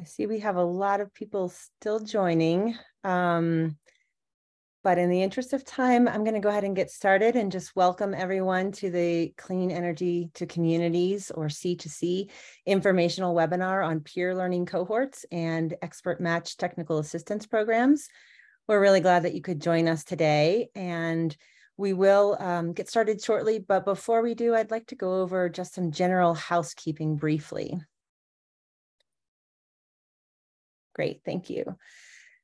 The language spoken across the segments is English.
I see we have a lot of people still joining. But in the interest of time, I'm going to go ahead and get started and just welcome everyone to the Clean Energy to Communities, or C2C, informational webinar on peer learning cohorts and expert match technical assistance programs. We're really glad that you could join us today, and we will get started shortly. But before we do, I'd like to go over just some general housekeeping briefly. Great, thank you.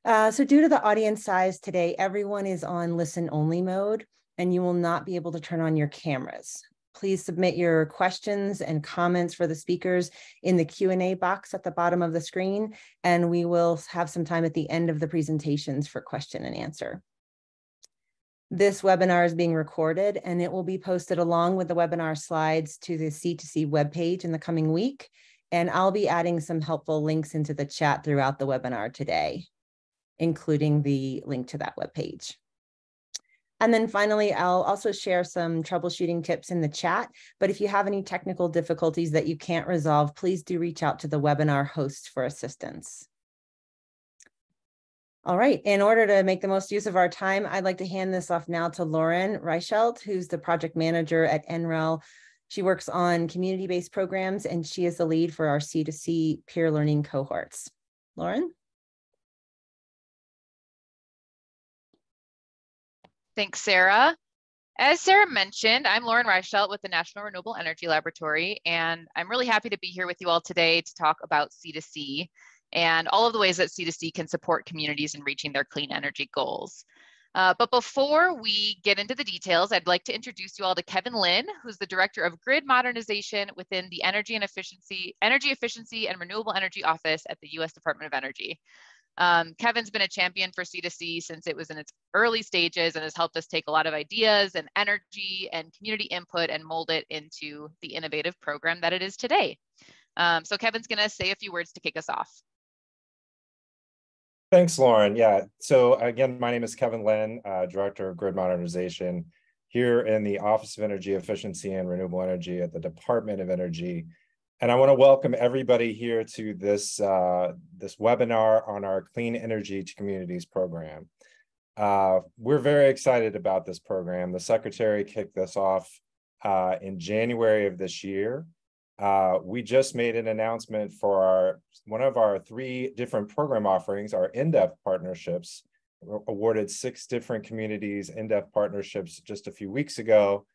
So due to the audience size today, everyone is on listen-only mode, and you will not be able to turn on your cameras. Please submit your questions and comments for the speakers in the Q&A box at the bottom of the screen, and we will have some time at the end of the presentations for question and answer. This webinar is being recorded, and it will be posted along with the webinar slides to the C2C webpage in the coming week, and I'll be adding some helpful links into the chat throughout the webinar today, including the link to that webpage. And then finally, I'll also share some troubleshooting tips in the chat, but if you have any technical difficulties that you can't resolve, please do reach out to the webinar host for assistance. All right, in order to make the most use of our time, I'd like to hand this off now to Lauren Reichelt, who's the project manager at NREL. She works on community-based programs, and she is the lead for our C2C peer learning cohorts. Lauren? Thanks, Sarah. As Sarah mentioned, I'm Lauren Reichelt with the National Renewable Energy Laboratory, and I'm really happy to be here with you all today to talk about C2C and all of the ways that C2C can support communities in reaching their clean energy goals. But before we get into the details, I'd like to introduce you all to Kevin Lin, who's the Director of Grid Modernization within the Energy Efficiency and Renewable Energy Office at the U.S. Department of Energy. Kevin's been a champion for C2C since it was in its early stages and has helped us take a lot of ideas and energy and community input and mold it into the innovative program that it is today. So Kevin's going to say a few words to kick us off. Thanks, Lauren. Yeah, so again, my name is Kevin Lin, Director of Grid Modernization here in the Office of Energy Efficiency and Renewable Energy at the Department of Energy. And I want to welcome everybody here to this, this webinar on our Clean Energy to Communities program. We're very excited about this program. The Secretary kicked this off in January of this year. We just made an announcement for one of our 3 different program offerings, our in-depth partnerships. We're awarded 6 different communities in-depth partnerships just a few weeks ago.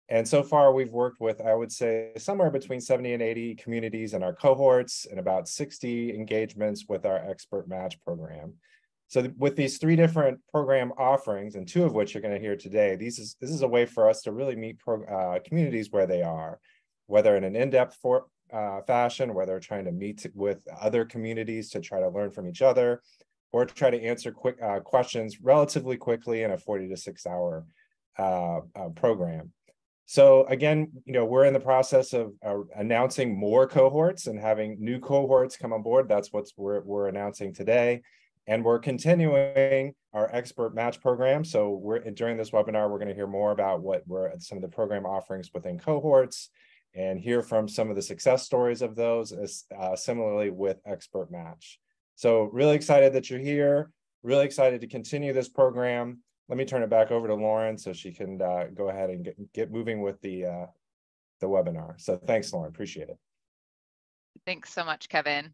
And so far, we've worked with, I would say, somewhere between 70 and 80 communities in our cohorts and about 60 engagements with our expert match program. So with these 3 different program offerings, and 2 of which you're going to hear today, this is a way for us to really meet communities where they are, whether in an in-depth fashion, whether trying to meet with other communities to try to learn from each other, or try to answer quick questions relatively quickly in a 40 to 6 hour program. So again, we're in the process of announcing more cohorts and having new cohorts come on board. That's what we're announcing today. And we're continuing our expert match program. So during this webinar, we're going to hear more about what were some of the program offerings within cohorts and hear from some of the success stories of those, similarly with expert match. So really excited that you're here, really excited to continue this program. Let me turn it back over to Lauren so she can go ahead and get moving with the webinar. So thanks, Lauren, appreciate it. Thanks so much, Kevin.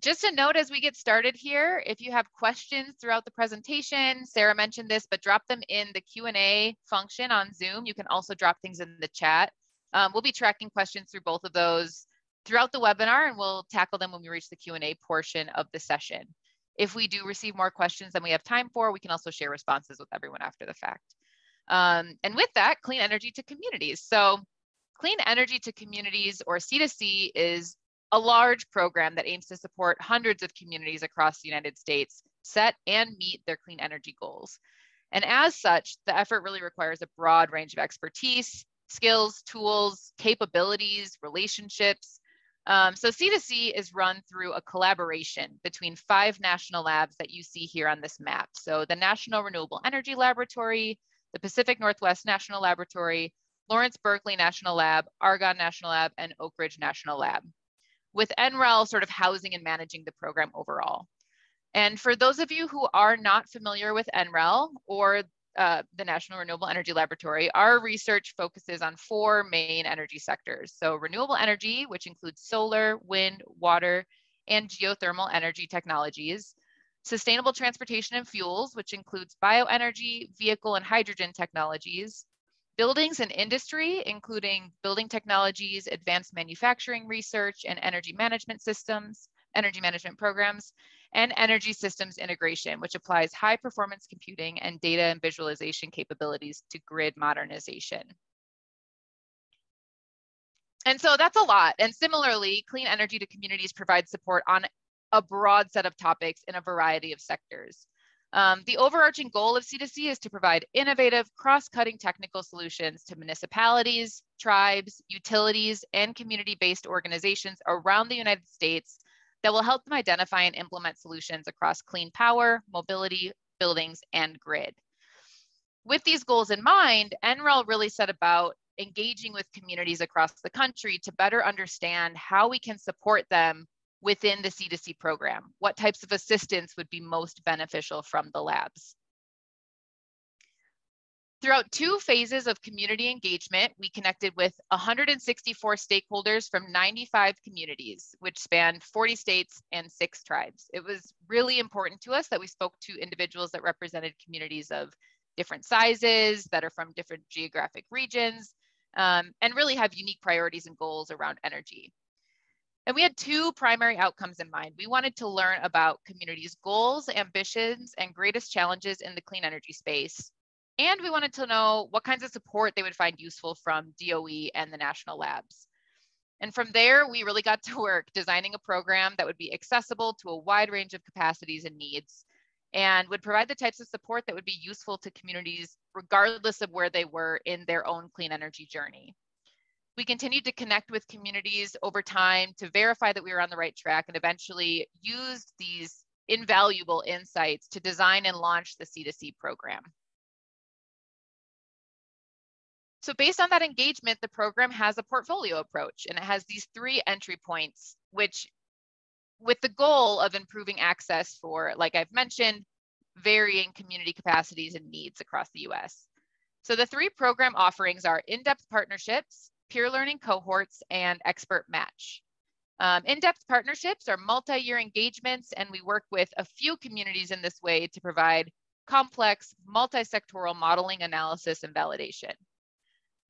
Just a note as we get started here, if you have questions throughout the presentation, Sarah mentioned this, but drop them in the Q&A function on Zoom. You can also drop things in the chat. We'll be tracking questions through both of those throughout the webinar, and we'll tackle them when we reach the Q&A portion of the session. If we do receive more questions than we have time for, we can also share responses with everyone after the fact. And with that, clean energy to communities. So clean energy to communities, or C2C, is a large program that aims to support hundreds of communities across the United States set and meet their clean energy goals. And as such, the effort really requires a broad range of expertise, skills, tools, capabilities, relationships. So C2C is run through a collaboration between 5 national labs that you see here on this map. So the National Renewable Energy Laboratory, the Pacific Northwest National Laboratory, Lawrence Berkeley National Lab, Argonne National Lab, and Oak Ridge National Lab. with NREL sort of housing and managing the program overall. And for those of you who are not familiar with NREL or the National Renewable Energy Laboratory, our research focuses on 4 main energy sectors. So renewable energy, which includes solar, wind, water, and geothermal energy technologies, sustainable transportation and fuels, which includes bioenergy, vehicle and hydrogen technologies, buildings and industry, including building technologies, advanced manufacturing research and energy management systems, energy management programs, and energy systems integration, which applies high performance computing and data and visualization capabilities to grid modernization. And so that's a lot. And similarly, clean energy to communities provides support on a broad set of topics in a variety of sectors. The overarching goal of C2C is to provide innovative, cross-cutting technical solutions to municipalities, tribes, utilities, and community-based organizations around the United States that will help them identify and implement solutions across clean power, mobility, buildings, and grid. With these goals in mind, NREL really set about engaging with communities across the country to better understand how we can support them within the C2C program. What types of assistance would be most beneficial from the labs? Throughout 2 phases of community engagement, we connected with 164 stakeholders from 95 communities, which spanned 40 states and 6 tribes. It was really important to us that we spoke to individuals that represented communities of different sizes, that are from different geographic regions, and really have unique priorities and goals around energy. And we had 2 primary outcomes in mind. We wanted to learn about communities' goals, ambitions, and greatest challenges in the clean energy space. And we wanted to know what kinds of support they would find useful from DOE and the national labs. And from there, we really got to work designing a program that would be accessible to a wide range of capacities and needs, and would provide the types of support that would be useful to communities regardless of where they were in their own clean energy journey. We continued to connect with communities over time to verify that we were on the right track, and eventually used these invaluable insights to design and launch the C2C program. So based on that engagement, the program has a portfolio approach, and it has these 3 entry points, which with the goal of improving access for, like I've mentioned, varying community capacities and needs across the US. So the 3 program offerings are in-depth partnerships, peer learning cohorts, and expert match. In-depth partnerships are multi-year engagements, and we work with a few communities in this way to provide complex multi-sectoral modeling, analysis, and validation.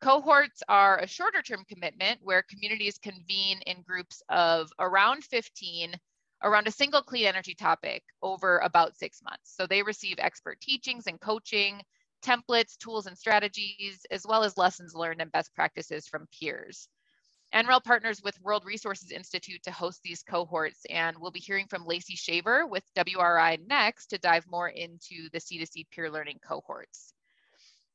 Cohorts are a shorter term commitment where communities convene in groups of around 15 around a single clean energy topic over about 6 months. So they receive expert teachings and coaching, templates, tools, and strategies, as well as lessons learned and best practices from peers. NREL partners with World Resources Institute to host these cohorts, and we'll be hearing from Lacey Shaver with WRI next to dive more into the C2C peer learning cohorts.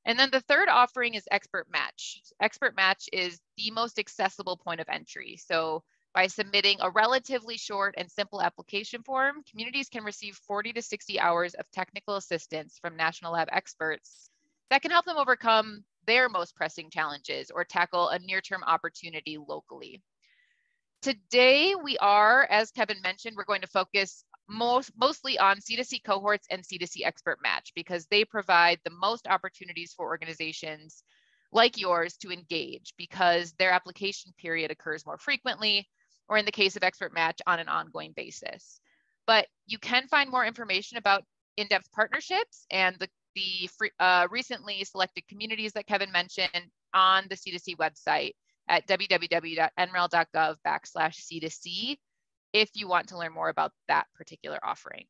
And then the third offering is Expert Match. Expert Match is the most accessible point of entry. So by submitting a relatively short and simple application form, communities can receive 40 to 60 hours of technical assistance from National Lab experts that can help them overcome their most pressing challenges or tackle a near-term opportunity locally. Today, we are, as Kevin mentioned, we're going to focus mostly on C2C cohorts and C2C expert match because they provide the most opportunities for organizations like yours to engage because their application period occurs more frequently, or in the case of expert match, on an ongoing basis. But you can find more information about in-depth partnerships and the recently selected communities that Kevin mentioned on the C2C website at www.nrel.gov/C2C if you want to learn more about that particular offering.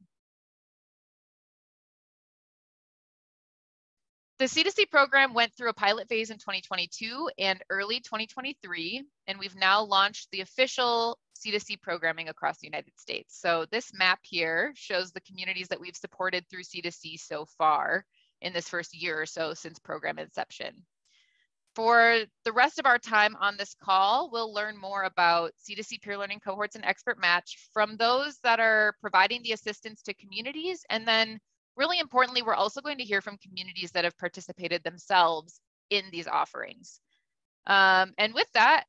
The C2C program went through a pilot phase in 2022 and early 2023, and we've now launched the official C2C programming across the United States. So this map here shows the communities that we've supported through C2C so far in this first year or so since program inception. For the rest of our time on this call, we'll learn more about C2C peer learning cohorts and expert match from those that are providing the assistance to communities. And then really importantly, we're also going to hear from communities that have participated themselves in these offerings. And with that,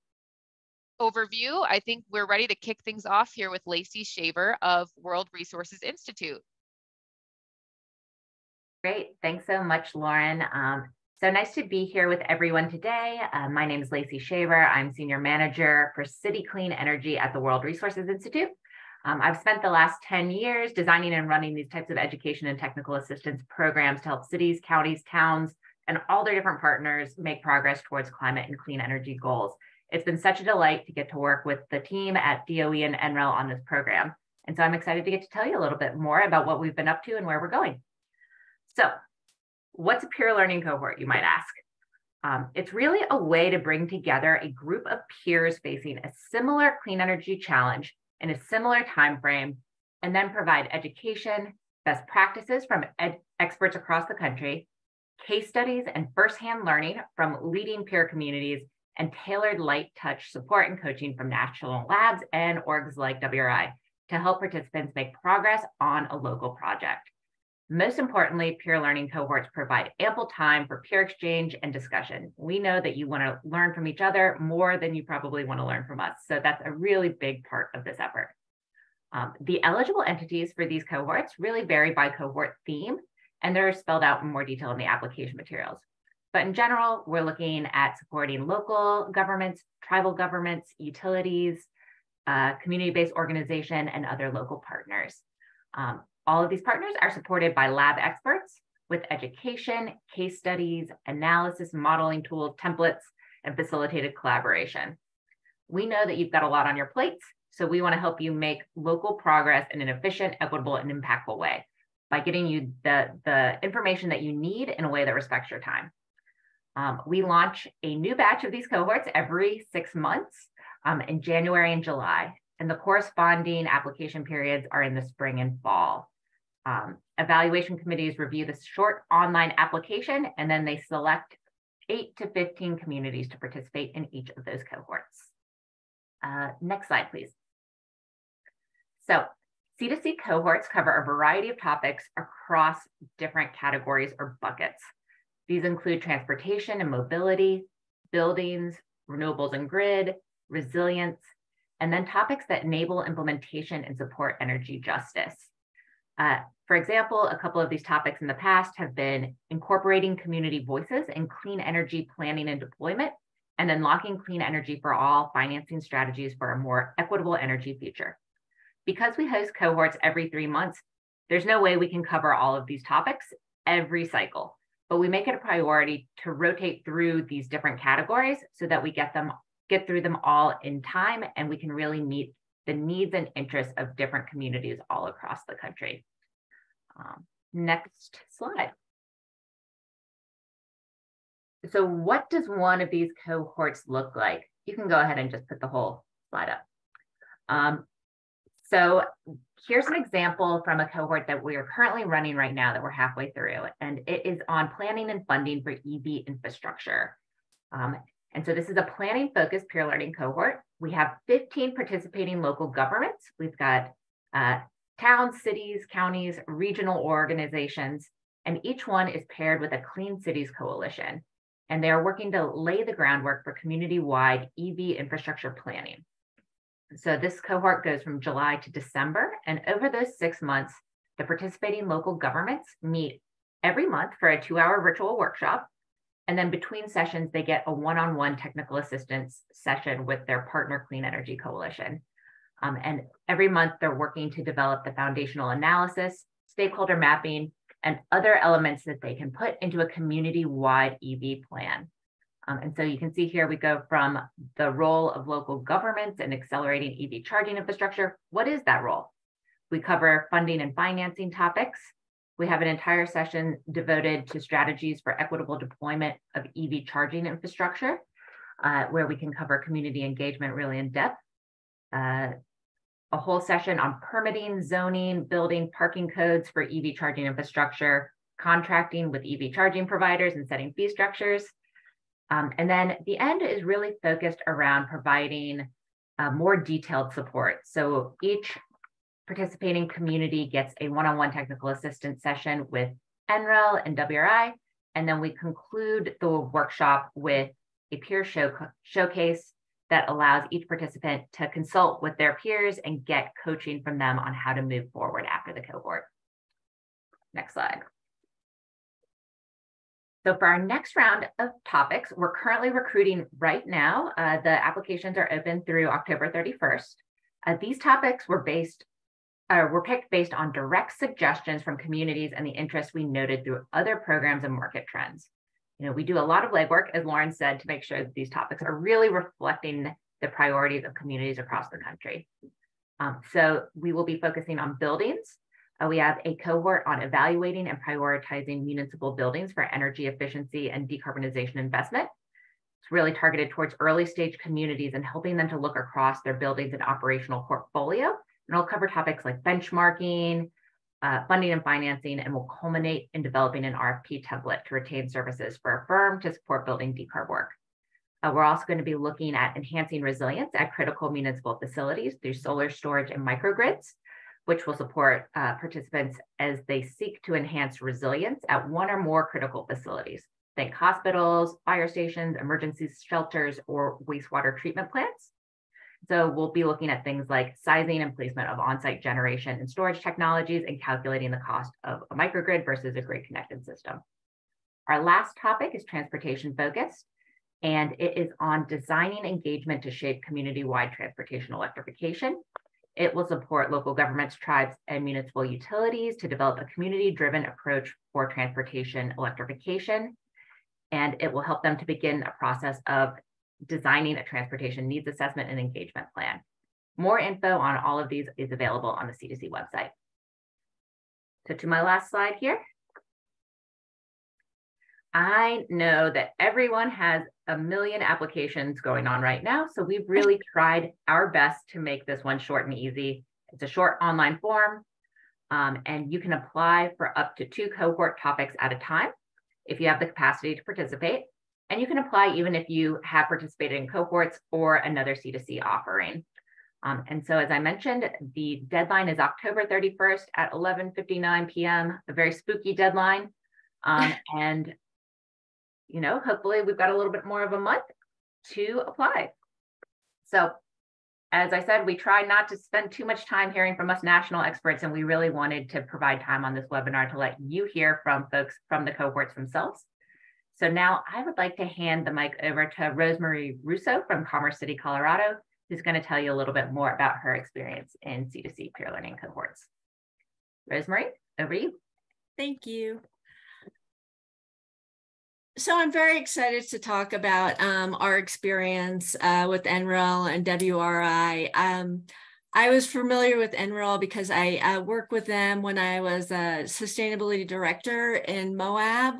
overview, I think we're ready to kick things off here with Lacey Shaver of World Resources Institute. Great. Thanks so much, Lauren. So nice to be here with everyone today. My name is Lacey Shaver. I'm Senior Manager for City Clean Energy at the World Resources Institute. I've spent the last 10 years designing and running these types of education and technical assistance programs to help cities, counties, towns, and all their different partners make progress towards climate and clean energy goals. It's been such a delight to get to work with the team at DOE and NREL on this program. And so I'm excited to get to tell you a little bit more about what we've been up to and where we're going. So what's a peer learning cohort, you might ask? It's really a way to bring together a group of peers facing a similar clean energy challenge in a similar time frame, and then provide education, best practices from experts across the country, case studies and firsthand learning from leading peer communities, and tailored light touch support and coaching from national labs and orgs like WRI to help participants make progress on a local project. Most importantly, peer learning cohorts provide ample time for peer exchange and discussion. We know that you want to learn from each other more than you probably want to learn from us. So that's a really big part of this effort. The eligible entities for these cohorts really vary by cohort theme, and they're spelled out in more detail in the application materials. But in general, we're looking at supporting local governments, tribal governments, utilities, community-based organization, and other local partners. All of these partners are supported by lab experts with education, case studies, analysis, modeling tools, templates, and facilitated collaboration. We know that you've got a lot on your plates, so we want to help you make local progress in an efficient, equitable, and impactful way by getting you the information that you need in a way that respects your time. We launch a new batch of these cohorts every 6 months in January and July, and the corresponding application periods are in the spring and fall. Evaluation committees review the short online application, and then they select 8 to 15 communities to participate in each of those cohorts. Next slide, please. So C2C cohorts cover a variety of topics across different categories or buckets. These include transportation and mobility, buildings, renewables and grid, resilience, and then topics that enable implementation and support energy justice. For example, a couple of these topics in the past have been incorporating community voices in clean energy planning and deployment, and unlocking clean energy for all financing strategies for a more equitable energy future. Because we host cohorts every 3 months, there's no way we can cover all of these topics every cycle, but we make it a priority to rotate through these different categories so that we get through them all in time, and we can really meet the needs and interests of different communities all across the country. Next slide. So what does one of these cohorts look like? You can go ahead and just put the whole slide up. So here's an example from a cohort that we are currently running right now that we're halfway through, and it is on planning and funding for EV infrastructure. And so this is a planning focused peer learning cohort. We have 15 participating local governments. We've got towns, cities, counties, regional organizations, and each one is paired with a Clean Cities Coalition. And they are working to lay the groundwork for community-wide EV infrastructure planning. So this cohort goes from July to December, and over those 6 months, the participating local governments meet every month for a 2-hour virtual workshop. And then between sessions, they get a one-on-one technical assistance session with their partner Clean Energy Coalition. And every month they're working to develop the foundational analysis, stakeholder mapping, and other elements that they can put into a community-wide EV plan. And so you can see here we go from the role of local governments in accelerating EV charging infrastructure. What is that role? We cover funding and financing topics. We have an entire session devoted to strategies for equitable deployment of EV charging infrastructure, where we can cover community engagement really in depth. A whole session on permitting, zoning, building parking codes for EV charging infrastructure, contracting with EV charging providers and setting fee structures. And then the end is really focused around providing more detailed support. So each participating community gets a one-on-one technical assistance session with NREL and WRI, and then we conclude the workshop with a peer showcase that allows each participant to consult with their peers and get coaching from them on how to move forward after the cohort. Next slide. So for our next round of topics, we're currently recruiting right now. The applications are open through October 31st. These topics were picked based on direct suggestions from communities and the interest we noted through other programs and market trends. We do a lot of legwork, as Lauren said, to make sure that these topics are really reflecting the priorities of communities across the country. So we will be focusing on buildings. We have a cohort on evaluating and prioritizing municipal buildings for energy efficiency and decarbonization investment. It's really targeted towards early stage communities and helping them to look across their buildings and operational portfolio. And I'll cover topics like benchmarking, funding and financing, and will culminate in developing an RFP template to retain services for a firm to support building decarb work. We're also going to be looking at enhancing resilience at critical municipal facilities through solar storage and microgrids, which will support participants as they seek to enhance resilience at one or more critical facilities. Think hospitals, fire stations, emergency shelters, or wastewater treatment plants. So we'll be looking at things like sizing and placement of on-site generation and storage technologies and calculating the cost of a microgrid versus a grid-connected system. Our last topic is transportation focused, and it is on designing engagement to shape community-wide transportation electrification. It will support local governments, tribes, and municipal utilities to develop a community-driven approach for transportation electrification, and it will help them to begin a process of designing a transportation needs assessment and engagement plan. More info on all of these is available on the C2C website. So to my last slide here. I know that everyone has a million applications going on right now, so we've really tried our best to make this one short and easy. It's a short online form, and you can apply for up to 2 cohort topics at a time if you have the capacity to participate. And you can apply even if you have participated in cohorts or another C2C offering. And so, as I mentioned, the deadline is October 31st at 11:59 p.m., a very spooky deadline. And, hopefully we've got a little bit more of a month to apply. So, as I said, we try not to spend too much time hearing from us national experts, and we really wanted to provide time on this webinar to let you hear from folks from the cohorts themselves. So now I would like to hand the mic over to Rosemarie Russo from Commerce City, Colorado, who's going to tell you a little bit more about her experience in C2C peer learning cohorts. Rosemarie, over to you. Thank you. So I'm very excited to talk about our experience with NREL and WRI. I was familiar with NREL because I worked with them when I was a sustainability director in Moab.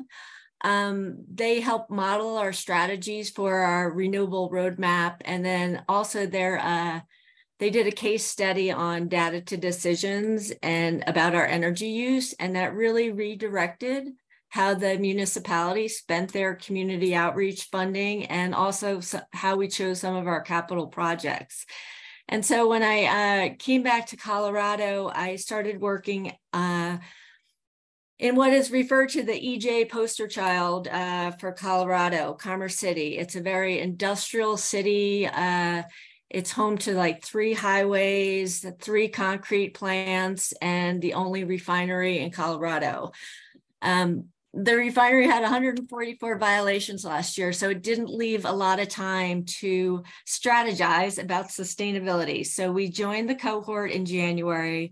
They help model our strategies for our renewable roadmap. And then also they did a case study on data to decisions and about our energy use. And that really redirected how the municipality spent their community outreach funding and also how we chose some of our capital projects. And so when I came back to Colorado, I started working in what is referred to the EJ poster child for Colorado, Commerce City. It's a very industrial city. It's home to like 3 highways, 3 concrete plants, and the only refinery in Colorado. The refinery had 144 violations last year, so it didn't leave a lot of time to strategize about sustainability. So we joined the cohort in January.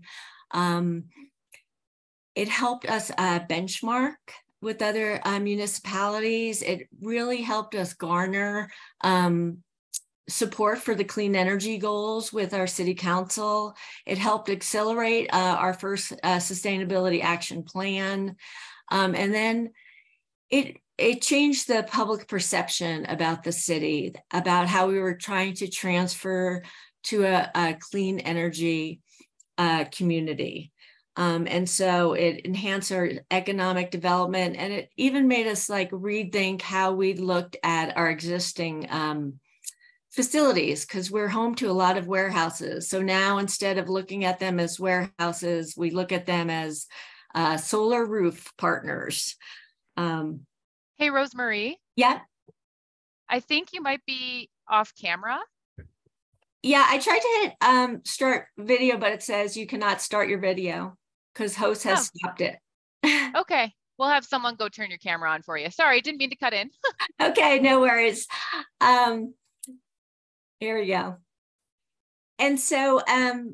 It helped us benchmark with other municipalities. It really helped us garner support for the clean energy goals with our city council. It helped accelerate our first sustainability action plan. And then it changed the public perception about the city, about how we were trying to transfer to a clean energy community. And so it enhanced our economic development, and it even made us like rethink how we looked at our existing facilities, because we're home to a lot of warehouses. So now instead of looking at them as warehouses, we look at them as solar roof partners. Hey, Rosemarie. Yeah. I think you might be off camera. Yeah, I tried to hit start video, but it says you cannot start your video because host has stopped it. Okay, we'll have someone go turn your camera on for you. Sorry, didn't mean to cut in. Okay, no worries. Here we go. And so I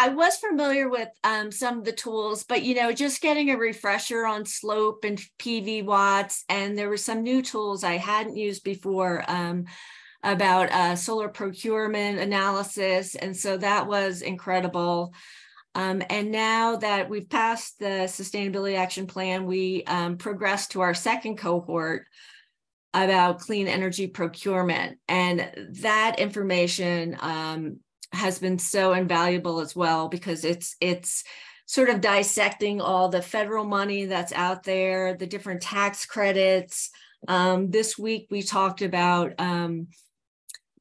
was familiar with some of the tools, but just getting a refresher on slope and PV watts, and there were some new tools I hadn't used before about solar procurement analysis, and so that was incredible. And now that we've passed the Sustainability Action Plan, we progressed to our second cohort about clean energy procurement, and that information has been so invaluable as well, because it's sort of dissecting all the federal money that's out there, the different tax credits. This week we talked about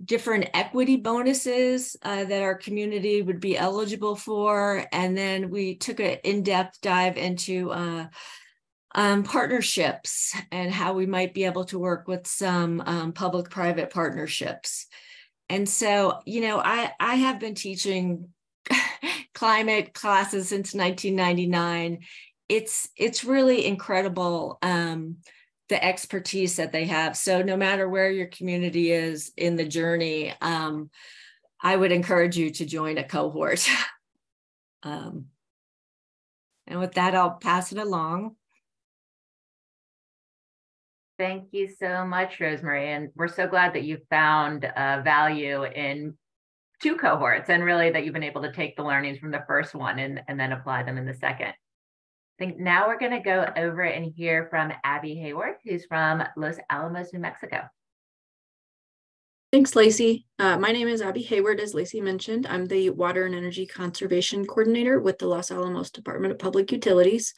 different equity bonuses that our community would be eligible for. And then we took an in-depth dive into partnerships and how we might be able to work with some public-private partnerships. And so, I have been teaching climate classes since 1999. It's really incredible, the expertise that they have. So no matter where your community is in the journey, I would encourage you to join a cohort. And with that, I'll pass it along. Thank you so much, Rosemary. And we're so glad that you found value in 2 cohorts, and really that you've been able to take the learnings from the first one and then apply them in the second. I think now we're going to go over and hear from Abby Hayward, who's from Los Alamos, New Mexico. Thanks, Lacey. My name is Abby Hayward, as Lacey mentioned. I'm the Water and Energy Conservation Coordinator with the Los Alamos Department of Public Utilities.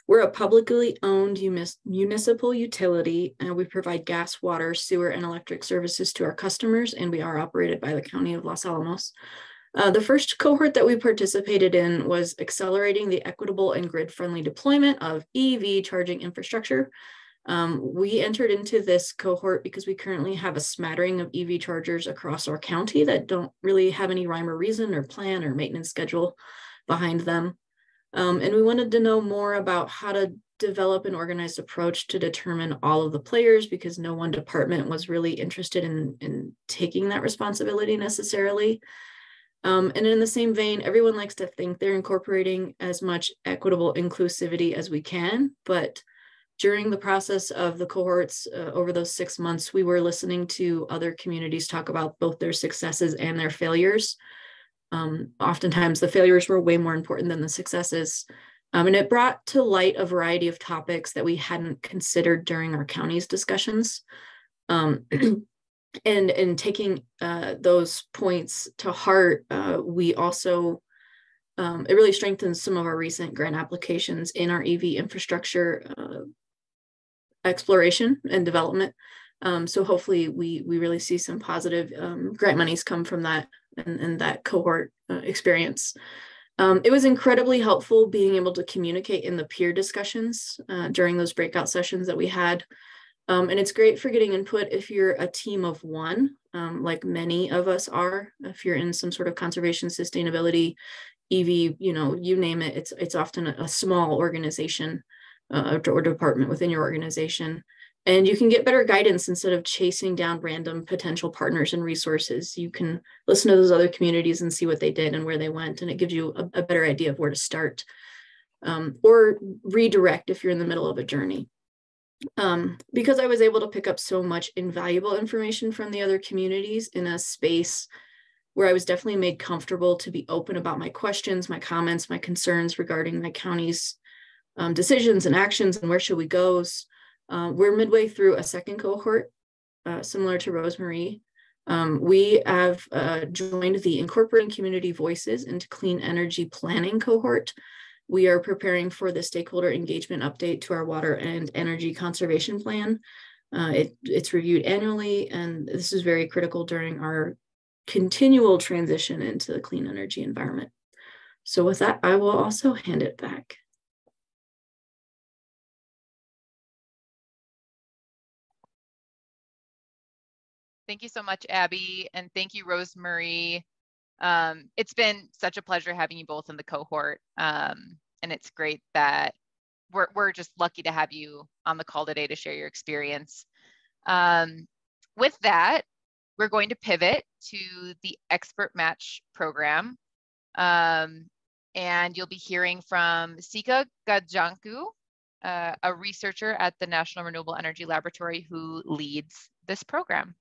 We're a publicly owned municipal utility, and we provide gas, water, sewer, and electric services to our customers, and we are operated by the County of Los Alamos. The first cohort that we participated in was accelerating the equitable and grid-friendly deployment of EV charging infrastructure. We entered into this cohort because we currently have a smattering of EV chargers across our county that don't really have any rhyme or reason or plan or maintenance schedule behind them. And we wanted to know more about how to develop an organized approach to determine all of the players, because no one department was really interested in taking that responsibility necessarily. And in the same vein, everyone likes to think they're incorporating as much equitable inclusivity as we can, but during the process of the cohorts over those 6 months, we were listening to other communities talk about both their successes and their failures. Oftentimes the failures were way more important than the successes. And it brought to light a variety of topics that we hadn't considered during our county's discussions. And taking those points to heart, we also, it really strengthens some of our recent grant applications in our EV infrastructure exploration and development. So hopefully we really see some positive grant monies come from that and that cohort experience. It was incredibly helpful being able to communicate in the peer discussions during those breakout sessions that we had. And it's great for getting input if you're a team of one, like many of us are. If you're in some sort of conservation, sustainability, EV, you name it, it's often a small organization or department within your organization. And you can get better guidance instead of chasing down random potential partners and resources. You can listen to those other communities and see what they did and where they went, and it gives you a better idea of where to start or redirect if you're in the middle of a journey. Because I was able to pick up so much invaluable information from the other communities in a space where I was definitely made comfortable to be open about my questions, my comments, my concerns regarding my county's decisions and actions and where should we go. We're midway through a second cohort, similar to Rosemary. We have joined the Incorporating Community Voices into Clean Energy Planning cohort. We are preparing for the stakeholder engagement update to our water and energy conservation plan. It's reviewed annually, and this is very critical during our continual transition into the clean energy environment. So with that, I will also hand it back. Thank you so much, Abby. And thank you, Rosemary. It's been such a pleasure having you both in the cohort. And it's great that we're just lucky to have you on the call today to share your experience. With that, we're going to pivot to the Expert Match program. And you'll be hearing from Sika Gajanku, a researcher at the National Renewable Energy Laboratory who leads this program.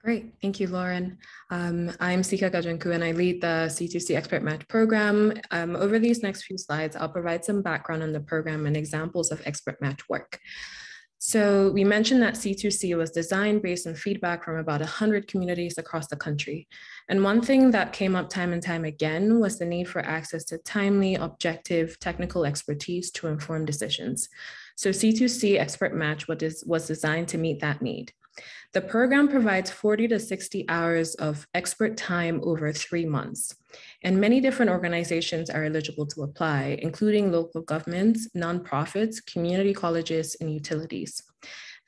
Great, thank you, Lauren. I'm Sika Gajanku and I lead the C2C Expert Match program. Over these next few slides, I'll provide some background on the program and examples of Expert Match work. So we mentioned that C2C was designed based on feedback from about 100 communities across the country. And one thing that came up time and time again was the need for access to timely, objective, technical expertise to inform decisions. So C2C Expert Match was designed to meet that need. The program provides 40 to 60 hours of expert time over 3 months, and many different organizations are eligible to apply, including local governments, nonprofits, community colleges, and utilities.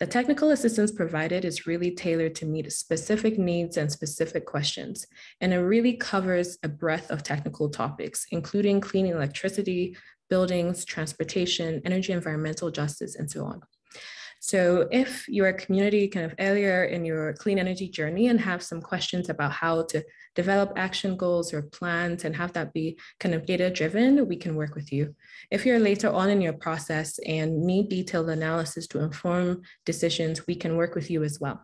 The technical assistance provided is really tailored to meet specific needs and specific questions, and it really covers a breadth of technical topics, including clean electricity, buildings, transportation, energy, environmental justice, and so on. So if you're a community kind of earlier in your clean energy journey and have some questions about how to develop action goals or plans and have that be kind of data driven, we can work with you. If you're later on in your process and need detailed analysis to inform decisions, we can work with you as well.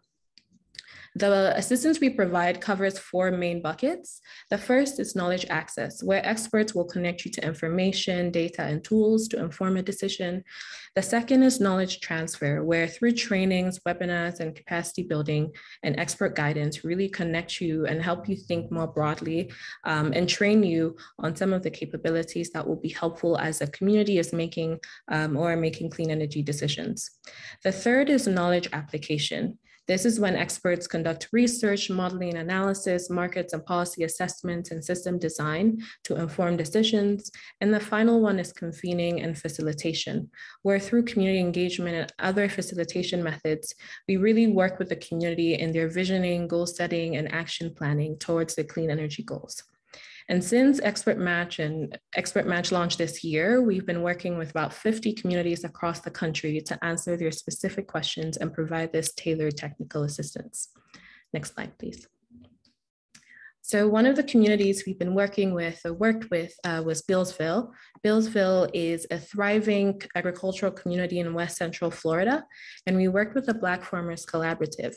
The assistance we provide covers 4 main buckets. The first is knowledge access, where experts will connect you to information, data, and tools to inform a decision. The second is knowledge transfer, where through trainings, webinars, and capacity building and expert guidance really connect you and help you think more broadly and train you on some of the capabilities that will be helpful as a community is making clean energy decisions. The third is knowledge application. This is when experts conduct research, modeling, analysis, markets and policy assessments, and system design to inform decisions. And the final one is convening and facilitation, where through community engagement and other facilitation methods, we really work with the community in their visioning, goal setting, and action planning towards the clean energy goals. And since Expert Match launched this year, we've been working with about 50 communities across the country to answer their specific questions and provide this tailored technical assistance. Next slide, please. So one of the communities we've been working with or worked with was Bealsville. Bealsville is a thriving agricultural community in West Central Florida, and we worked with the Black Farmers Collaborative.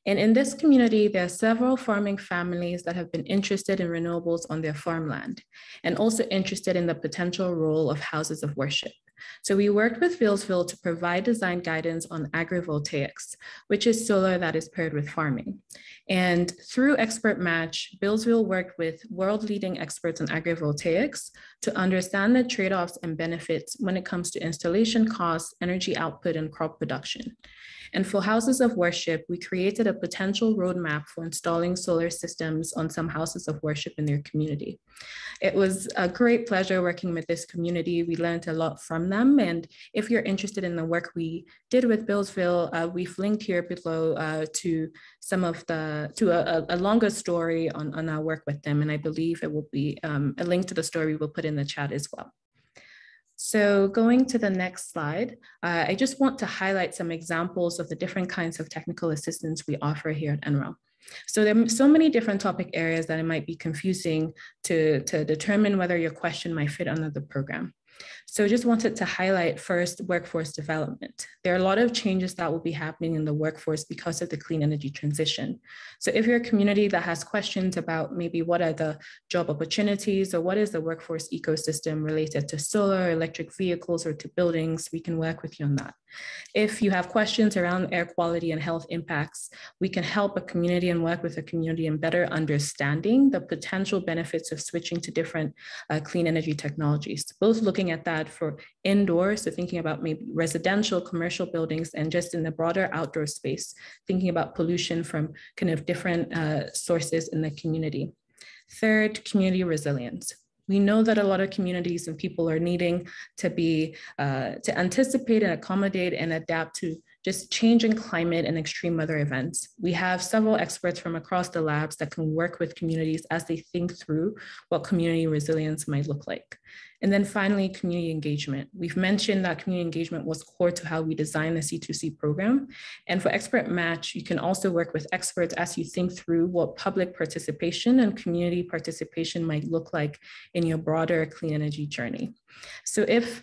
And in this community, there are several farming families that have been interested in renewables on their farmland and also interested in the potential role of houses of worship. So we worked with Bealsville to provide design guidance on agrivoltaics, which is solar that is paired with farming. And through Expert Match, Bealsville worked with world-leading experts on agrivoltaics to understand the trade-offs and benefits when it comes to installation costs, energy output, and crop production. And for houses of worship, we created a potential roadmap for installing solar systems on some houses of worship in their community. It was a great pleasure working with this community. We learned a lot from them. And if you're interested in the work we did with Bealsville, we've linked here below to some of a longer story on our work with them. And I believe it will be a link to the story we'll put in the chat as well. So going to the next slide, I just want to highlight some examples of the different kinds of technical assistance we offer here at NREL. So there are so many different topic areas that it might be confusing to determine whether your question might fit under the program. So just wanted to highlight first workforce development. There are a lot of changes that will be happening in the workforce because of the clean energy transition. So if you're a community that has questions about maybe what are the job opportunities or what is the workforce ecosystem related to solar, electric vehicles, or to buildings, we can work with you on that. If you have questions around air quality and health impacts, we can help a community and work with a community in better understanding the potential benefits of switching to different clean energy technologies, both looking at that for indoors, so thinking about maybe residential, commercial buildings, and just in the broader outdoor space, thinking about pollution from kind of different sources in the community. Third, community resilience. We know that a lot of communities and people are needing to anticipate and accommodate and adapt to just change in climate and extreme weather events. We have several experts from across the labs that can work with communities as they think through what community resilience might look like. And then finally, community engagement. We've mentioned that community engagement was core to how we designed the C2C program. And for Expert Match, you can also work with experts as you think through what public participation and community participation might look like in your broader clean energy journey. So if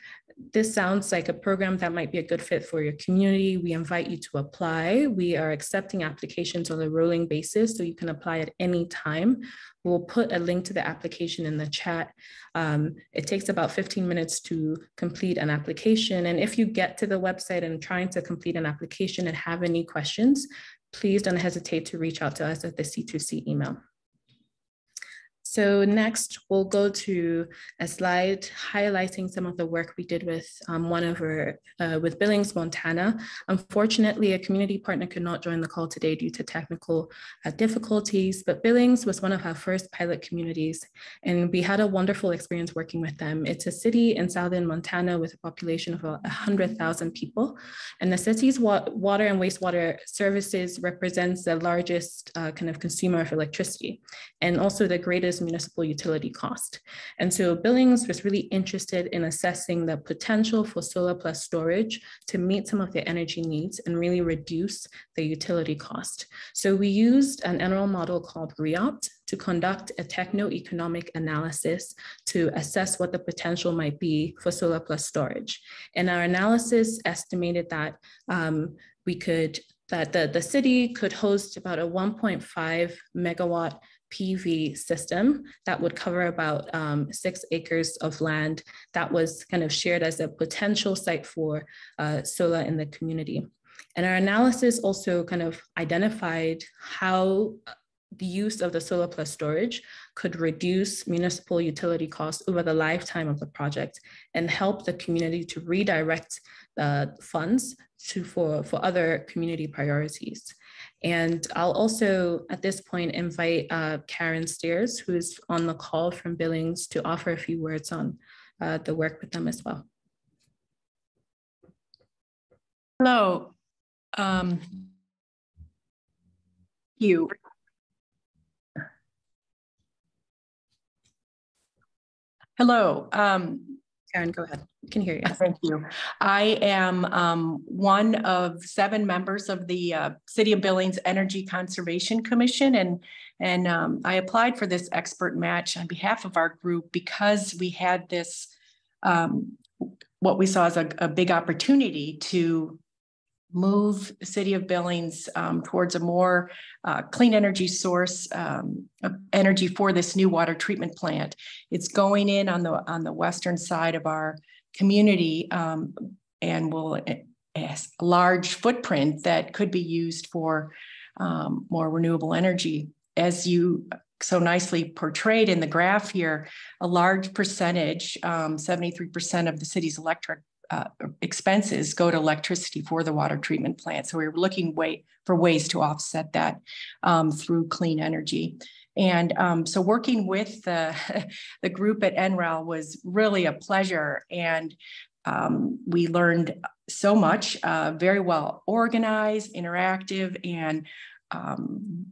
this sounds like a program that might be a good fit for your community, we invite you to apply. We are accepting applications on a rolling basis, so you can apply at any time. We'll put a link to the application in the chat. It takes about 15 minutes to complete an application. And if you get to the website and trying to complete an application and have any questions, please don't hesitate to reach out to us at the C2C email. So next, we'll go to a slide highlighting some of the work we did with with Billings, Montana. Unfortunately, a community partner could not join the call today due to technical difficulties, but Billings was one of our first pilot communities, and we had a wonderful experience working with them. It's a city in southern Montana with a population of about 100,000 people, and the city's water and wastewater services represents the largest kind of consumer of electricity, and also the greatest municipal utility cost. And so Billings was really interested in assessing the potential for solar plus storage to meet some of their energy needs and really reduce the utility cost. So we used an NREL model called REOPT to conduct a techno-economic analysis to assess what the potential might be for solar plus storage. And our analysis estimated that the city could host about a 1.5 megawatt PV system that would cover about 6 acres of land that was kind of shared as a potential site for solar in the community. And our analysis also kind of identified how the use of the solar plus storage could reduce municipal utility costs over the lifetime of the project and help the community to redirect funds for other community priorities. And I'll also, at this point, invite Karen Steers, who's on the call from Billings, to offer a few words on the work with them as well. Hello. You. Hello. Karen, go ahead. You can hear you. Thank you. I am one of 7 members of the City of Billings Energy Conservation Commission, and I applied for this expert match on behalf of our group because we had this, what we saw as a big opportunity to move the City of Billings towards a more clean energy source of energy for this new water treatment plant. It's going in on the western side of our community and will has a large footprint that could be used for more renewable energy. As you so nicely portrayed in the graph here, a large percentage, 73% of the city's electric expenses go to electricity for the water treatment plant. So we were looking for ways to offset that through clean energy. And so working with the group at NREL was really a pleasure. And we learned so much, very well organized, interactive, and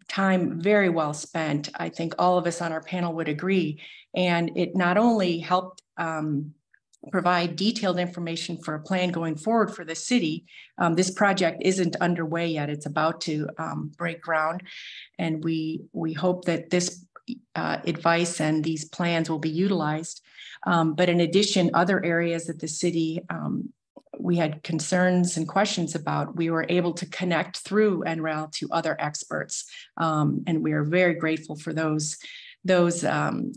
time very well spent. I think all of us on our panel would agree. And it not only helped provide detailed information for a plan going forward for the city. This project isn't underway yet. It's about to break ground. And we hope that this advice and these plans will be utilized. But in addition, other areas that the city we had concerns and questions about, we were able to connect through NREL to other experts. And we are very grateful for those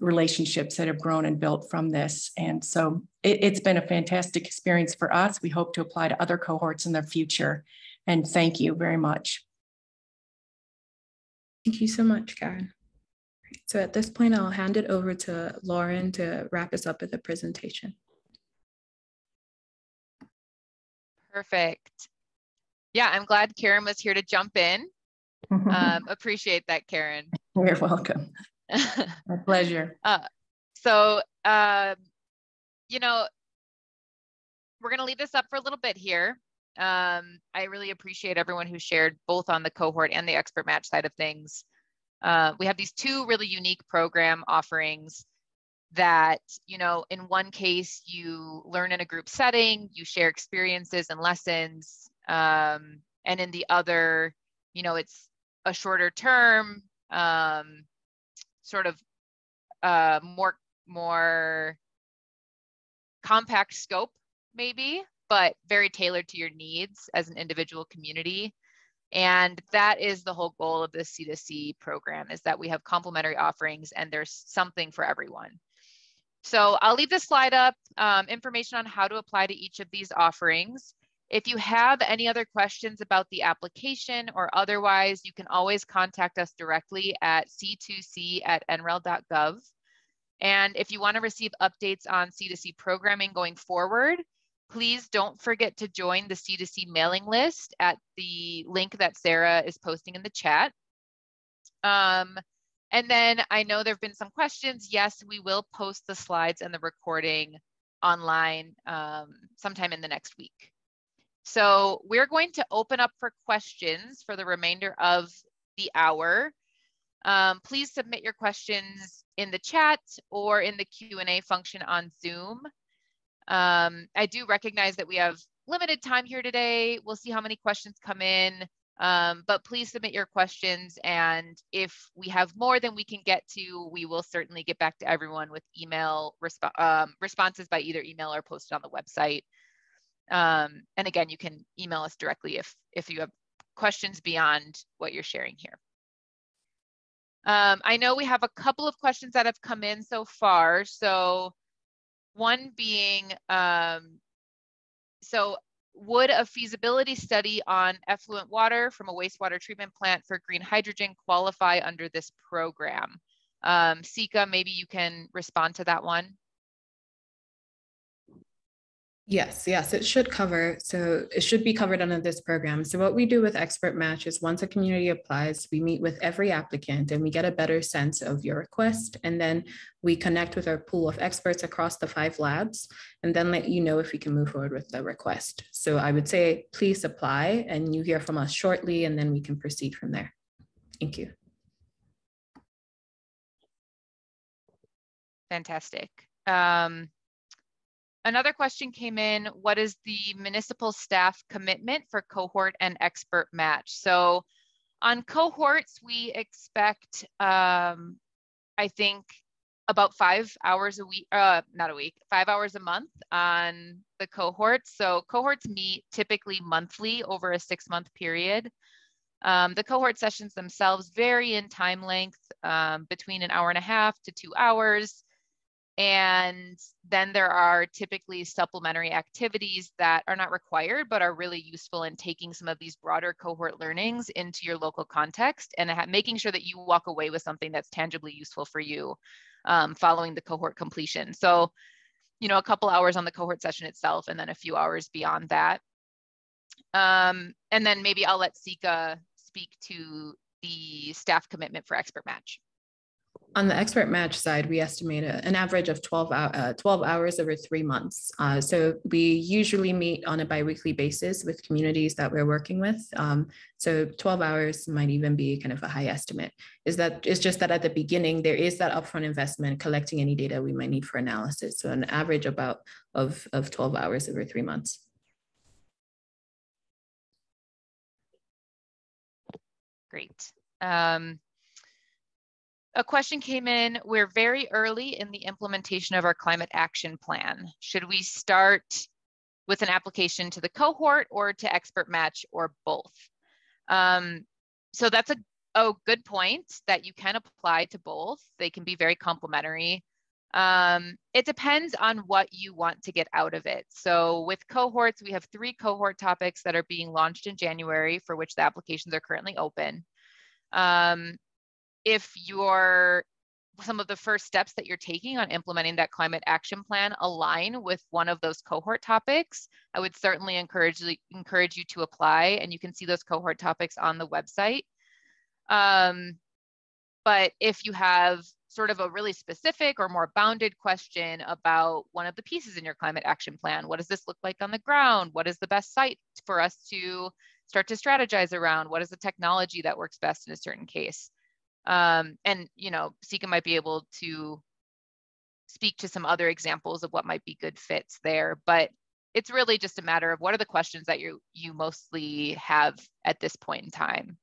relationships that have grown and built from this. And so it's been a fantastic experience for us. We hope to apply to other cohorts in the future. And thank you very much. Thank you so much, Karen. So at this point, I'll hand it over to Lauren to wrap us up with the presentation. Perfect. Yeah, I'm glad Karen was here to jump in. Appreciate that, Karen. You're welcome. My pleasure. You know, we're going to leave this up for a little bit here. I really appreciate everyone who shared both on the cohort and the expert match side of things. We have these two really unique program offerings that, you know, in one case, you learn in a group setting, you share experiences and lessons. And in the other, you know, it's a shorter term, sort of more compact scope maybe, but very tailored to your needs as an individual community. And that is the whole goal of this C2C program, is that we have complementary offerings and there's something for everyone. So I'll leave this slide up, information on how to apply to each of these offerings. If you have any other questions about the application or otherwise, you can always contact us directly at c2c@nrel.gov. And if you want to receive updates on C2C programming going forward, please don't forget to join the C2C mailing list at the link that Sarah is posting in the chat. And then I know there have been some questions. Yes, we will post the slides and the recording online sometime in the next week. So we're going to open up for questions for the remainder of the hour. Please submit your questions in the chat or in the Q&A function on Zoom. I do recognize that we have limited time here today. We'll see how many questions come in, but please submit your questions. And if we have more than we can get to, we will certainly get back to everyone with email responses by either email or posted on the website. And again, you can email us directly if you have questions beyond what you're sharing here. I know we have a couple of questions that have come in so far. So one being, so would a feasibility study on effluent water from a wastewater treatment plant for green hydrogen qualify under this program? Sika, maybe you can respond to that one. Yes, it should cover. So it should be covered under this program. So what we do with Expert Match is once a community applies, we meet with every applicant and we get a better sense of your request. And then we connect with our pool of experts across the 5 labs and then let you know if we can move forward with the request. So I would say, please apply and you hear from us shortly and then we can proceed from there. Thank you. Fantastic. Another question came in, what is the municipal staff commitment for cohort and expert match? So on cohorts, we expect, I think about 5 hours a week, 5 hours a month on the cohorts. So cohorts meet typically monthly over a 6-month period. The cohort sessions themselves vary in time length between 1.5 hours to 2 hours. And then there are typically supplementary activities that are not required, but are really useful in taking some of these broader cohort learnings into your local context and making sure that you walk away with something that's tangibly useful for you following the cohort completion. So, you know, a couple hours on the cohort session itself and then a few hours beyond that. And then maybe I'll let Sika speak to the staff commitment for Expert Match. On the Expert Match side, we estimate an average of 12 hours over 3 months. So we usually meet on a biweekly basis with communities that we're working with. So 12 hours might even be kind of a high estimate. It's just that at the beginning, there is that upfront investment collecting any data we might need for analysis. So an average of 12 hours over 3 months. Great. A question came in, we're very early in the implementation of our climate action plan. Should we start with an application to the cohort or to Expert Match or both? So that's a good point that you can apply to both. They can be very complementary. It depends on what you want to get out of it. So with cohorts, we have 3 cohort topics that are being launched in January for which the applications are currently open. If some of the first steps that you're taking on implementing that climate action plan align with one of those cohort topics, I would certainly encourage you to apply, and you can see those cohort topics on the website. But if you have sort of a really specific or more bounded question about one of the pieces in your climate action plan. What does this look like on the ground? What is the best site for us to start to strategize around? What is the technology that works best in a certain case? And, you know, Sika might be able to speak to some other examples of what might be good fits there, but it's really just a matter of what are the questions that you mostly have at this point in time.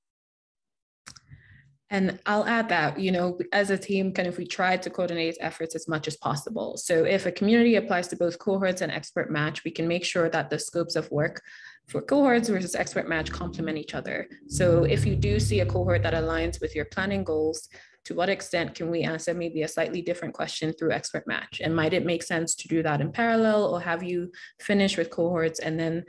And I'll add that, you know, as a team, kind of we try to coordinate efforts as much as possible. So if a community applies to both cohorts and expert match, we can make sure that the scopes of work for cohorts versus expert match complement each other. So if you do see a cohort that aligns with your planning goals, to what extent can we answer maybe a slightly different question through expert match? And might it make sense to do that in parallel, or have you finish with cohorts and then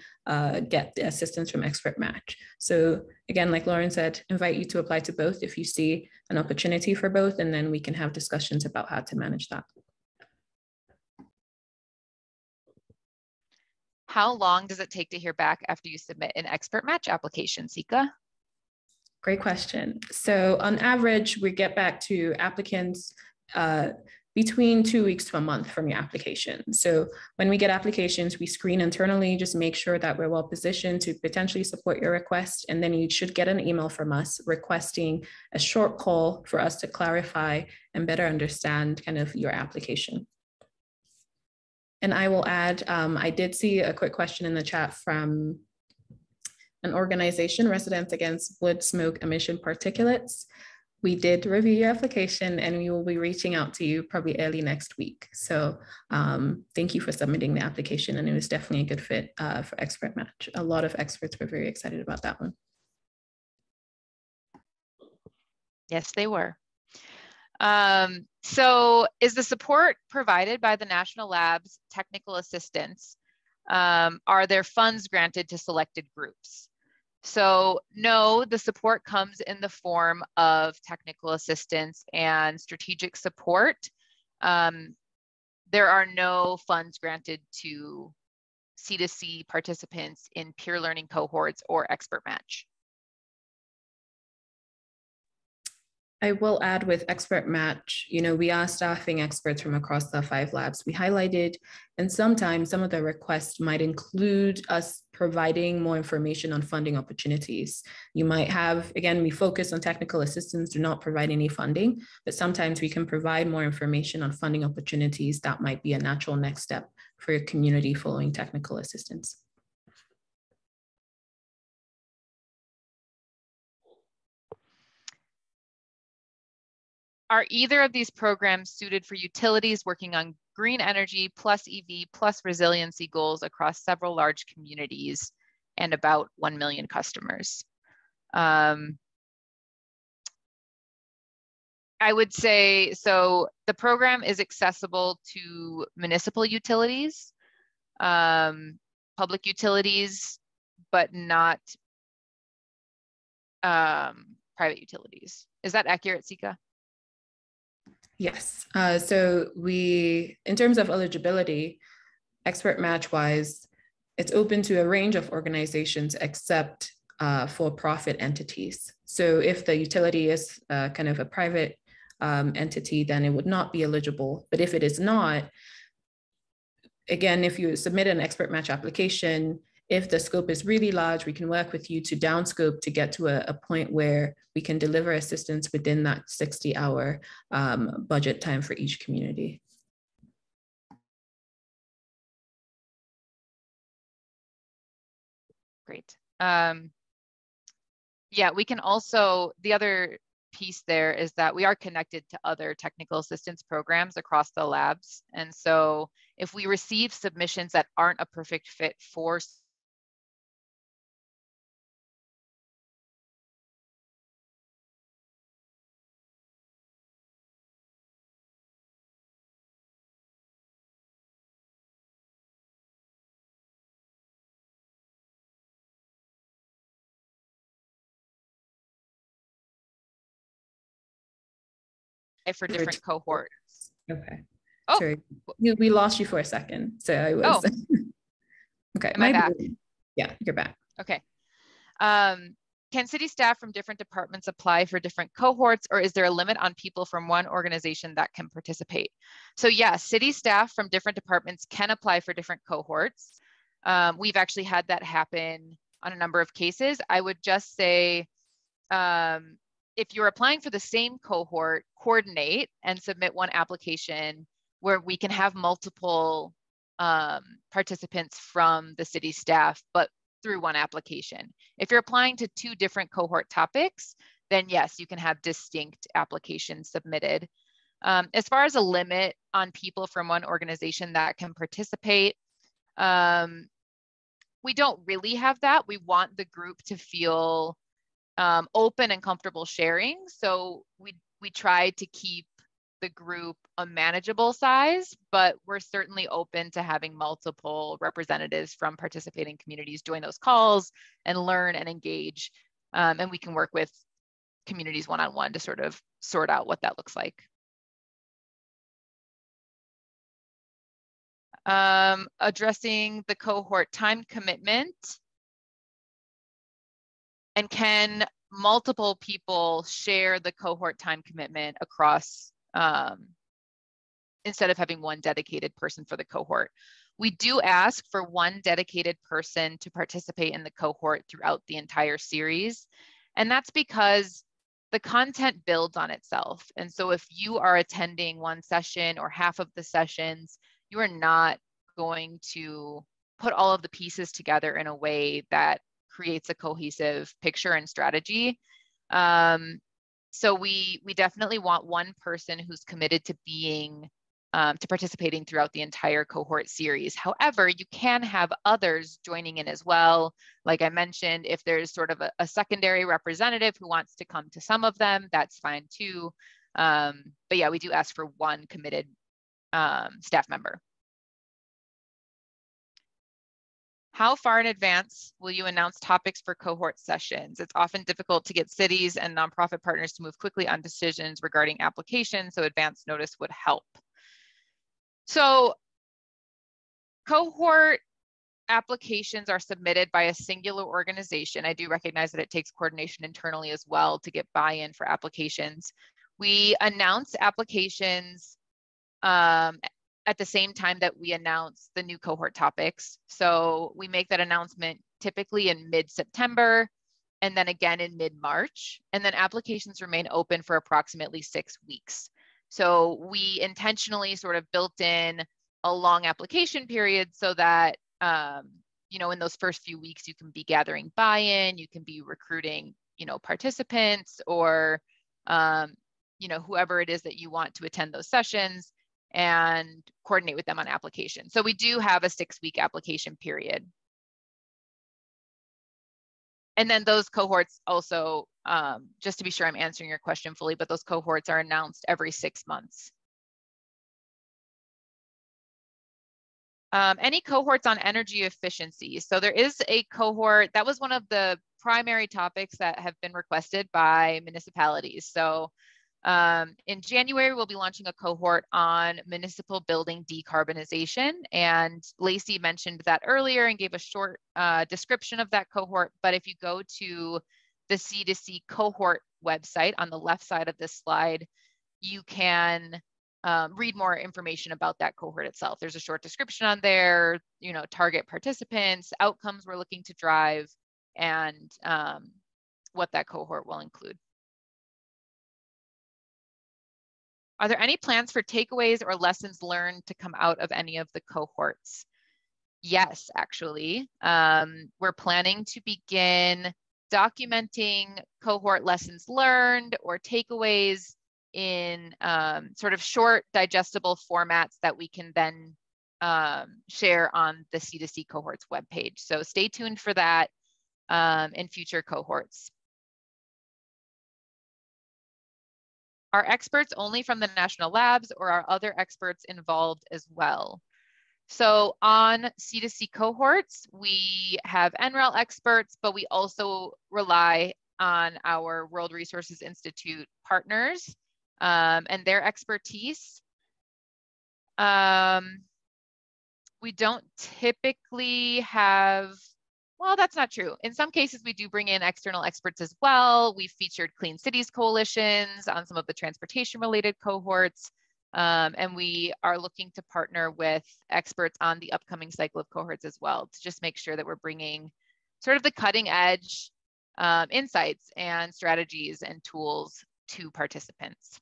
get the assistance from expert match? So again, like Lauren said, invite you to apply to both if you see an opportunity for both, and then we can have discussions about how to manage that. How long does it take to hear back after you submit an expert match application, Sika? Great question. So on average, we get back to applicants between 2 weeks to a month from your application. So when we get applications, we screen internally, just make sure that we're well positioned to potentially support your request. And then you should get an email from us requesting a short call for us to clarify and better understand kind of your application. And I will add, I did see a quick question in the chat from an organization, Residents Against Wood Smoke Emission Particulates. We did review your application and we will be reaching out to you probably early next week. So thank you for submitting the application, and it was definitely a good fit for expert match. A lot of experts were very excited about that one. Yes, they were. So is the support provided by the National Labs technical assistance? Are there funds granted to selected groups? So no, the support comes in the form of technical assistance and strategic support. There are no funds granted to C2C participants in peer learning cohorts or expert match. I will add with expert match, you know, we are staffing experts from across the 5 labs we highlighted, and sometimes some of the requests might include us providing more information on funding opportunities. You might have, again, we focus on technical assistance, do not provide any funding, but sometimes we can provide more information on funding opportunities that might be a natural next step for your community following technical assistance. Are either of these programs suited for utilities working on green energy plus EV plus resiliency goals across several large communities and about 1 million customers? I would say, so the program is accessible to municipal utilities, public utilities, but not private utilities. Is that accurate, Sika? Yes. So we, in terms of eligibility, expert match wise, it's open to a range of organizations except for-profit entities. So if the utility is kind of a private entity, then it would not be eligible. But if it is not, again, if you submit an expert match application, if the scope is really large, we can work with you to downscope to get to a point where we can deliver assistance within that 60-hour budget time for each community. Great. Yeah, we can also, the other piece there is that we are connected to other technical assistance programs across the labs. And so if we receive submissions that aren't a perfect fit for for different cohorts. Okay. Oh, sorry, we lost you for a second. So I was. Oh. Okay. Am I back? Yeah, you're back. Okay. Can city staff from different departments apply for different cohorts, or is there a limit on people from one organization that can participate? So yes, city staff from different departments can apply for different cohorts. We've actually had that happen on a number of cases. I would just say, if you're applying for the same cohort, coordinate and submit one application where we can have multiple participants from the city staff, but through one application. If you're applying to 2 different cohort topics, then yes, you can have distinct applications submitted. As far as a limit on people from one organization that can participate, we don't really have that. We want the group to feel open and comfortable sharing. So we try to keep the group a manageable size, but we're certainly open to having multiple representatives from participating communities join those calls and learn and engage. And we can work with communities one-on-one to sort of sort out what that looks like. Addressing the cohort time commitment. And can multiple people share the cohort time commitment across, instead of having one dedicated person for the cohort? We do ask for one dedicated person to participate in the cohort throughout the entire series. And that's because the content builds on itself. And so if you are attending one session or half of the sessions, you are not going to put all of the pieces together in a way that creates a cohesive picture and strategy. So we definitely want one person who's committed to being, to participating throughout the entire cohort series. However, you can have others joining in as well. Like I mentioned, if there's sort of a secondary representative who wants to come to some of them, that's fine too. But yeah, we do ask for one committed staff member. How far in advance will you announce topics for cohort sessions? It's often difficult to get cities and nonprofit partners to move quickly on decisions regarding applications, so advance notice would help. So cohort applications are submitted by a singular organization. I do recognize that it takes coordination internally as well to get buy-in for applications. We announce applications at the same time that we announce the new cohort topics. So we make that announcement typically in mid-September and then again in mid-March. And then applications remain open for approximately 6 weeks. So we intentionally sort of built in a long application period so that, you know, in those first few weeks, you can be gathering buy-in, you can be recruiting, you know, participants or, you know, whoever it is that you want to attend those sessions, and coordinate with them on application. So we do have a 6-week application period. And then those cohorts also, just to be sure I'm answering your question fully, but those cohorts are announced every 6 months. Any cohorts on energy efficiency? So there is a cohort, that was one of the primary topics that have been requested by municipalities. So in January, we'll be launching a cohort on municipal building decarbonization. And Lacey mentioned that earlier and gave a short description of that cohort. But if you go to the C2C cohort website on the left side of this slide, you can read more information about that cohort itself. There's a short description on there, you know, target participants, outcomes we're looking to drive, and what that cohort will include. Are there any plans for takeaways or lessons learned to come out of any of the cohorts? Yes, actually. We're planning to begin documenting cohort lessons learned or takeaways in sort of short, digestible formats that we can then share on the C2C cohorts webpage. So stay tuned for that in future cohorts. Are experts only from the national labs, or are other experts involved as well? So on C2C cohorts, we have NREL experts, but we also rely on our World Resources Institute partners and their expertise. We don't typically have, Well, that's not true. In some cases, we do bring in external experts as well. We've featured Clean Cities coalitions on some of the transportation related cohorts. And we are looking to partner with experts on the upcoming cycle of cohorts as well, to just make sure that we're bringing sort of the cutting edge insights and strategies and tools to participants.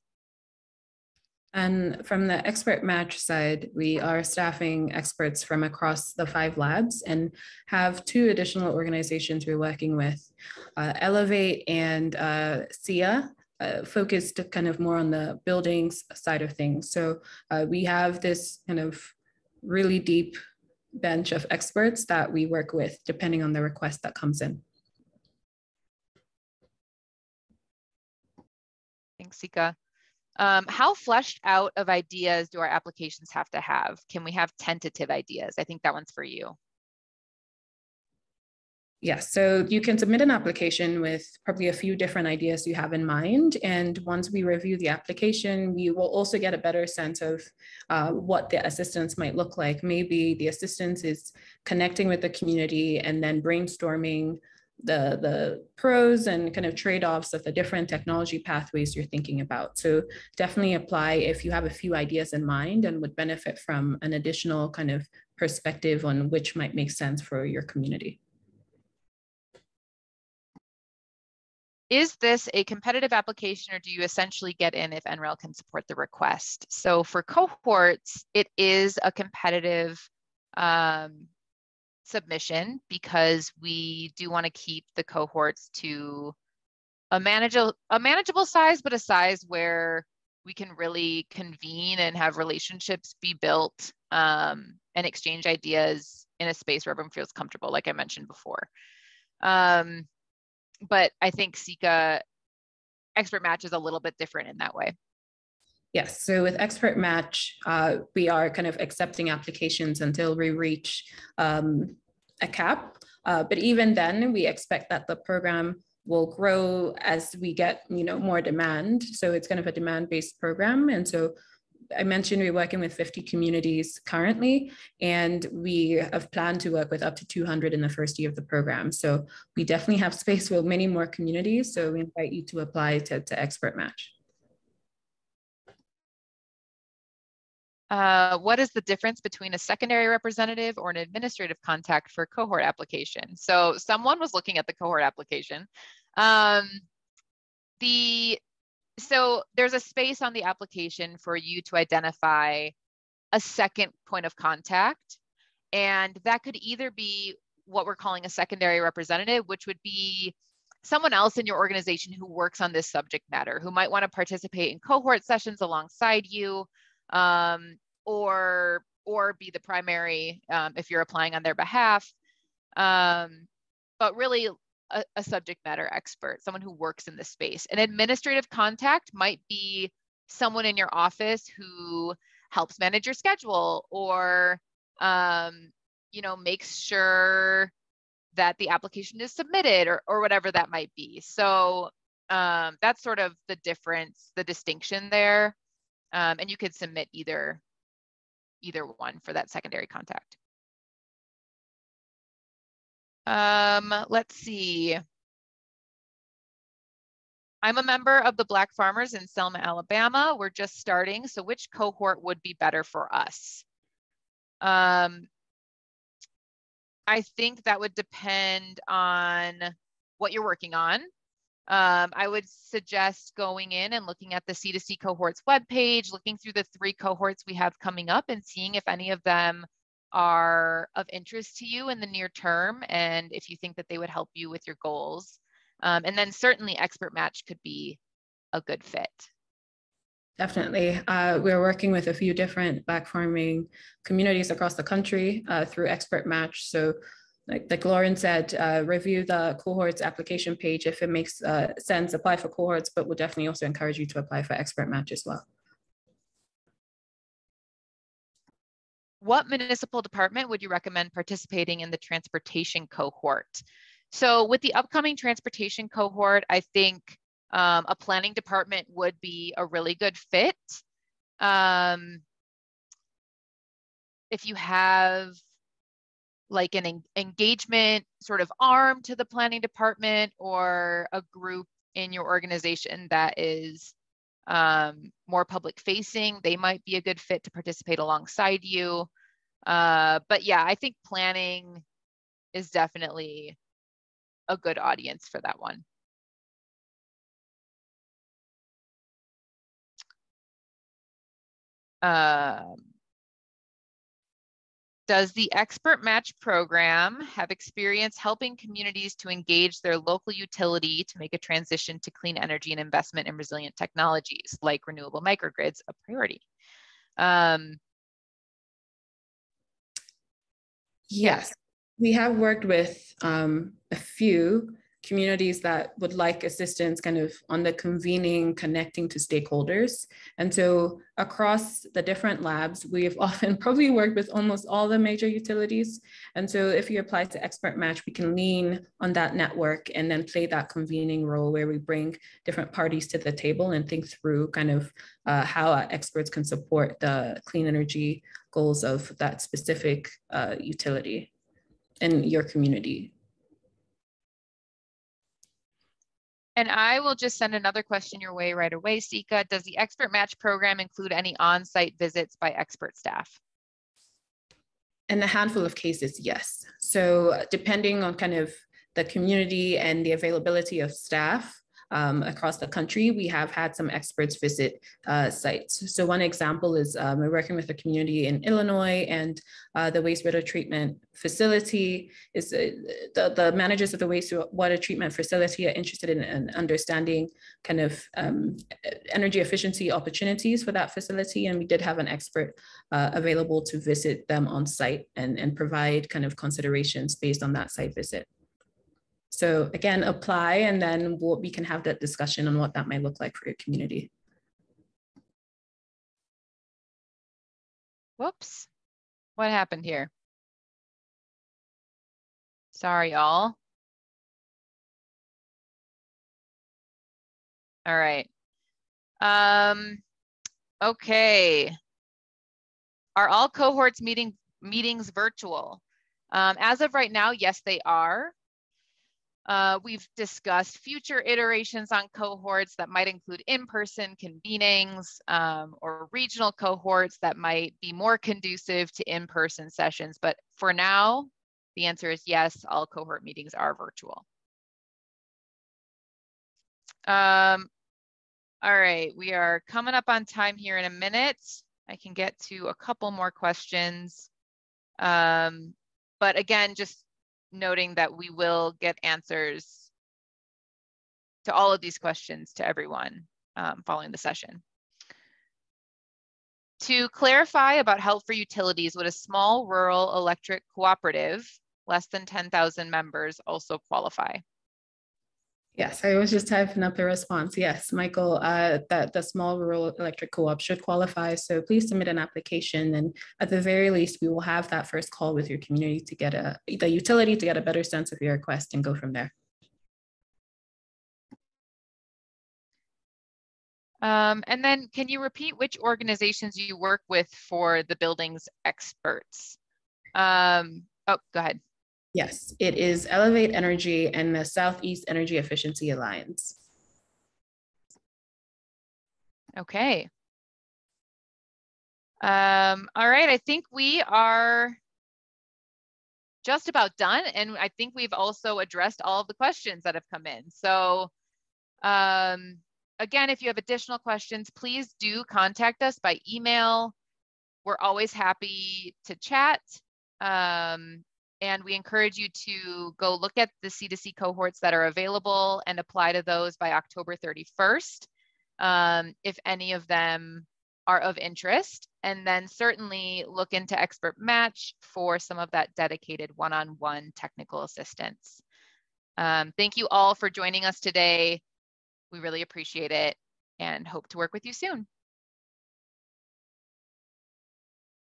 And from the expert match side, we are staffing experts from across the 5 labs and have 2 additional organizations we're working with, Elevate and SIA, focused kind of more on the buildings side of things. So we have this kind of really deep bench of experts that we work with depending on the request that comes in. Thanks, Sika. How fleshed out of ideas do our applications have to have? Can we have tentative ideas? I think that one's for you. Yes, so you can submit an application with probably a few different ideas you have in mind. And once we review the application, we will also get a better sense of what the assistance might look like. Maybe the assistance is connecting with the community and then brainstorming the pros and kind of trade-offs of the different technology pathways you're thinking about. So definitely apply if you have a few ideas in mind and would benefit from an additional kind of perspective on which might make sense for your community. Is this a competitive application, or do you essentially get in if NREL can support the request? So for cohorts, it is a competitive submission, because we do want to keep the cohorts to a manageable size, but a size where we can really convene and have relationships be built and exchange ideas in a space where everyone feels comfortable, like I mentioned before. But I think Sika Expert Match is a little bit different in that way. Yes, so with Expert Match, we are kind of accepting applications until we reach a cap. But even then, we expect that the program will grow as we get, more demand. So it's kind of a demand-based program. And so I mentioned we're working with 50 communities currently, and we have planned to work with up to 200 in the first year of the program. So we definitely have space for many more communities. So we invite you to apply to Expert Match. What is the difference between a secondary representative or an administrative contact for a cohort application? So someone was looking at the cohort application. So there's a space on the application for you to identify a second point of contact. And that could either be what we're calling a secondary representative, which would be someone else in your organization who works on this subject matter, who might want to participate in cohort sessions alongside you, or be the primary if you're applying on their behalf. But really, a subject matter expert, someone who works in this space. An administrative contact might be someone in your office who helps manage your schedule, or makes sure that the application is submitted, or whatever that might be. So that's sort of the difference, the distinction there. And you could submit either one for that secondary contact. Let's see. I'm a member of the Black Farmers in Selma, Alabama. We're just starting, so which cohort would be better for us? I think that would depend on what you're working on. I would suggest going in and looking at the C2C cohorts webpage, looking through the 3 cohorts we have coming up and seeing if any of them are of interest to you in the near term, and if you think that they would help you with your goals. And then certainly Expert Match could be a good fit. Definitely. We're working with a few different Black farming communities across the country through Expert Match. So like Lauren said, review the cohorts application page. If it makes sense, apply for cohorts, but we'll definitely also encourage you to apply for Expert Match as well. What municipal department would you recommend participating in the transportation cohort? So with the upcoming transportation cohort, I think a planning department would be a really good fit. If you have like an engagement sort of arm to the planning department, or a group in your organization that is more public facing, they might be a good fit to participate alongside you. But yeah, I think planning is definitely a good audience for that one. Does the Expert Match program have experience helping communities to engage their local utility to make a transition to clean energy and investment in resilient technologies like renewable microgrids a priority? Yes, we have worked with a few communities that would like assistance kind of on the convening, connecting to stakeholders. And so across the different labs, we've often probably worked with almost all the major utilities. And so if you apply to Expert Match, we can lean on that network and then play that convening role where we bring different parties to the table and think through kind of how our experts can support the clean energy goals of that specific utility in your community. And I will just send another question your way right away, Sika. Does the Expert Match program include any on-site visits by expert staff? In a handful of cases, yes. So depending on kind of the community and the availability of staff across the country, we have had some experts visit sites. So one example is we're working with a community in Illinois, and the wastewater treatment facility is the managers of the wastewater treatment facility are interested in understanding kind of energy efficiency opportunities for that facility. And we did have an expert available to visit them on site and provide kind of considerations based on that site visit. So again, apply, and then we can have that discussion on what that might look like for your community. Whoops, what happened here? Sorry, all. All right. Okay. Are all cohorts meetings virtual? As of right now, yes, they are. We've discussed future iterations on cohorts that might include in-person convenings or regional cohorts that might be more conducive to in-person sessions. But for now, the answer is yes, all cohort meetings are virtual. All right, we are coming up on time here in a minute. I can get to a couple more questions. But again, just noting that we will get answers to all of these questions to everyone following the session. To clarify about help for utilities, would a small rural electric cooperative, less than 10,000 members, also qualify? Yes, I was just typing up the response. Yes, Michael, that the small rural electric co-op should qualify. So please submit an application, and at the very least, we will have that first call with your community to get the utility to get a better sense of your request and go from there. And then can you repeat which organizations you work with for the building's experts? Oh, go ahead. Yes, it is Elevate Energy and the Southeast Energy Efficiency Alliance. Okay. All right, I think we are just about done. And I think we've also addressed all of the questions that have come in. So again, if you have additional questions, please do contact us by email. We're always happy to chat. And we encourage you to go look at the C2C cohorts that are available and apply to those by October 31st, if any of them are of interest. And then certainly look into Expert Match for some of that dedicated one-on-one technical assistance. Thank you all for joining us today. We really appreciate it and hope to work with you soon.